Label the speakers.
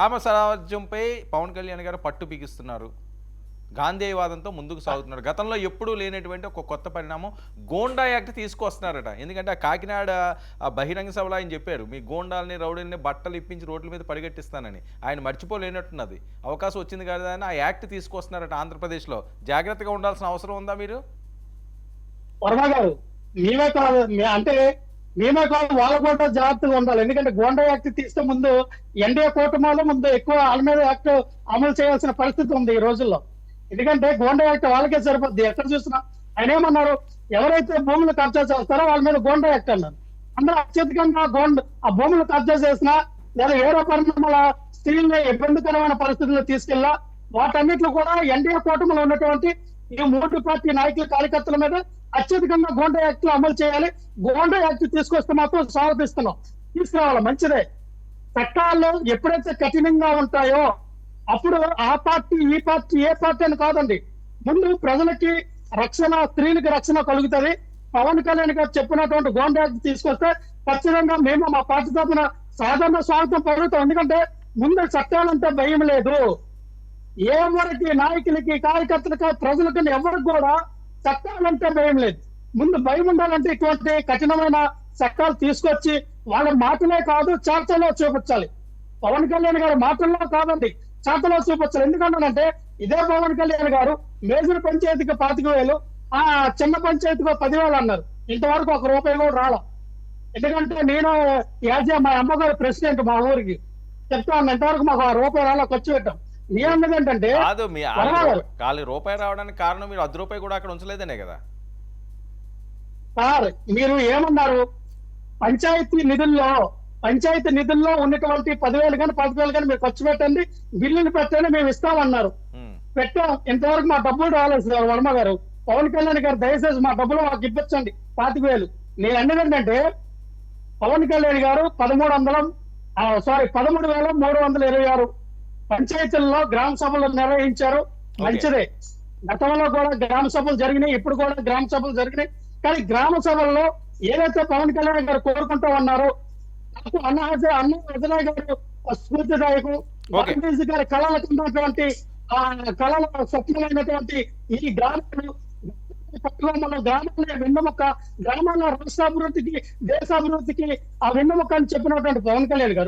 Speaker 1: రామ స్వరాజ్యంపై పవన్ కళ్యాణ్ గారు పట్టు బిగిస్తున్నారు. గాంధేయవాదంతో ముందుకు సాగుతున్నారు. గతంలో ఎప్పుడూ లేనటువంటి ఒక కొత్త పరిణామం గోండా యాక్ట్ తీసుకొస్తున్నారట. ఎందుకంటే ఆ కాకినాడ బహిరంగ సభలో ఆయన చెప్పారు, మీ గోండాలని రౌడీని బట్టలు ఇప్పించి రోడ్ల మీద పరిగెట్టిస్తానని. ఆయన మర్చిపోలేనట్టున్నది. అవకాశం వచ్చింది కదా అని ఆ యాక్ట్ తీసుకొస్తున్నారట ఆంధ్రప్రదేశ్లో. జాగ్రత్తగా ఉండాల్సిన అవసరం ఉందా మీరు?
Speaker 2: వర్మ గారు, మేమే కాదు అంటే మేమే కాదు, వాళ్ళ కూడా జాగ్రత్తగా ఉండాలి. ఎందుకంటే గోండా యాక్ట్ తీస్తే ముందు ఎన్డీఏ కూటమిలో ముందు ఎక్కువ వాళ్ళ మీద యాక్ట్ అమలు చేయాల్సిన పరిస్థితి ఉంది ఈ రోజుల్లో. ఎందుకంటే గోండా యాక్ట్ వాళ్ళకే సరిపోద్ది. ఎక్కడ చూసినా ఆయన ఏమన్నారు, ఎవరైతే భూములు కబ్జా చేస్తారో వాళ్ళ మీద గోండా యాక్ట్ అన్నారు. అందరూ అత్యధికంగా ఆ భూములు కబ్జా చేసినా లేదా ఏడో పరిణామాల స్త్రీల్ని ఇబ్బందికరమైన పరిస్థితుల్లో తీసుకెళ్ళా వాటన్నిటిలో కూడా ఎన్డీఏ కూటమిలో ఉన్నటువంటి ఈ మూడు పార్టీ నాయకుల కార్యకర్తల మీద అత్యధికంగా గోండా యాక్ట్ అమలు చేయాలి. గోండా యాక్ట్ తీసుకొస్తే మాత్రం స్వాగతిస్తున్నాం. తీసుకురావాలి, మంచిదే. చట్టాల్లో ఎప్పుడైతే కఠినంగా ఉంటాయో అప్పుడు ఆ పార్టీ ఈ పార్టీ ఏ పార్టీ అని కాదండి, ముందు ప్రజలకి రక్షణ, స్త్రీలకు రక్షణ కలుగుతుంది. పవన్ కళ్యాణ్ గారు చెప్పినటువంటి గోండా యాక్ట్ తీసుకొస్తే ఖచ్చితంగా మేము మా పార్టీ తరఫున సాధారణ స్వాగతం పలుకుతాం. ఎందుకంటే ముందు చట్టాలంటే భయం లేదు. ఎవరికి, నాయకులకి, కార్యకర్తలకి, ప్రజలకు, ఎవరికి కూడా చట్టాలంటే భయం లేదు. ముందు భయం ఉండాలంటే ఇటువంటి కఠినమైన చట్టాలు తీసుకొచ్చి వాళ్ళ మాటలే కాదు చేతల్లో చూపించాలి. పవన్ కళ్యాణ్ గారు మాటల్లో కాదండి, చేతల్లో చూపించాలి. ఎందుకంటే ఇదే పవన్ కళ్యాణ్ గారు మేజర్ పంచాయతీకి 25,000, ఆ చిన్న పంచాయతీకి 10,000 అన్నారు. ఇంతవరకు ₹1 కూడా రాలా. ఎందుకంటే నేను మా అమ్మగారు ప్రెసిడెంట్ మా ఊరికి చెప్తాను, ఇంతవరకు మాకు ₹1 రాలా, ఖర్చు పెట్టాం. ఏంటంటే
Speaker 1: రూపాయి రావడానికి కారణం మీరు ₹10 కూడా అక్కడ ఉంచలేదనే కదా
Speaker 2: సార్. మీరు ఏమన్నారు, పంచాయతీ నిధుల్లో ఉన్నటువంటి 10,000 కానీ 10,000 కానీ మీరు ఖర్చు పెట్టండి, బిల్లులు పెట్టండి, మేము ఇస్తామన్నారు. పెట్టాం. ఇంతవరకు మా డబ్బులు రాలేదు సార్. వర్మ గారు, పవన్ కళ్యాణ్ గారు దయచేసి మా డబ్బులు మాకు ఇప్పించండి 25,000. నేను అన్నదంటే పవన్ కళ్యాణ్ గారు 13,326 పంచాయతీల్లో గ్రామ సభలు నిర్వహించారు. మంచిదే. గతంలో కూడా గ్రామ సభలు జరిగినాయి, ఇప్పుడు కూడా గ్రామ సభలు జరిగినాయి. కానీ గ్రామ సభల్లో ఏదైతే పవన్ కళ్యాణ్ గారు కోరుకుంటూ ఉన్నారో అన్న అజయ్ గారు స్ఫూర్తిదాయకం, గారి కళలకు ఉన్నటువంటి కళల స్వప్నమైనటువంటి ఈ గ్రామాలు గ్రామాలే వెన్నెముక, గ్రామాల రాష్ట్రాభివృద్ధికి, దేశాభివృద్ధికి ఆ వెన్నెముక అని చెప్పినటువంటి పవన్ కళ్యాణ్ గారు